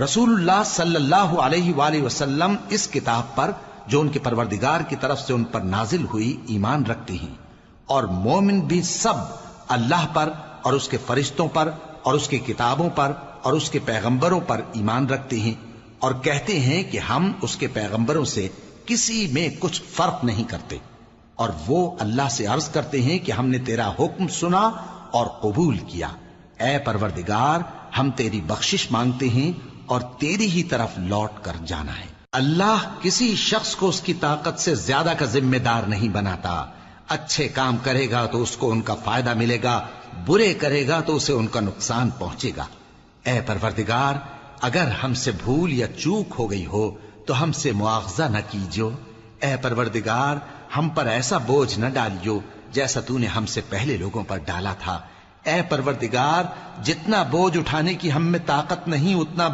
رسول اللہ صلی اللہ علیہ وآلہ وسلم اس کتاب پر جو ان کے پروردگار کی طرف سے ان پر نازل ہوئی ایمان رکھتے ہیں، اور مومن بھی سب اللہ پر اور اس کے فرشتوں پر اور اس کی کتابوں پر اور اس کے پیغمبروں پر ایمان رکھتے ہیں، اور کہتے ہیں کہ ہم اس کے پیغمبروں سے کسی میں کچھ فرق نہیں کرتے، اور وہ اللہ سے عرض کرتے ہیں کہ ہم نے تیرا حکم سنا اور قبول کیا۔ اے پروردگار، ہم تیری بخشش مانگتے ہیں اور تیری ہی طرف لوٹ کر جانا ہے۔ اللہ کسی شخص کو اس کی طاقت سے زیادہ کا ذمہ دار نہیں بناتا۔ اچھے کام کرے گا تو اس کو ان کا فائدہ ملے گا، برے کرے گا تو اسے ان کا نقصان پہنچے گا۔ اے پروردگار، اگر ہم سے بھول یا چوک ہو گئی ہو تو ہم سے مواخذہ نہ کیجو۔ اے پروردگار، ہم پر ایسا بوجھ نہ ڈالیو جیسا تو نے ہم سے پہلے لوگوں پر ڈالا تھا۔ اے پروردگار، جتنا بوجھ اٹھانے کی ہم میں طاقت نہیں اتنا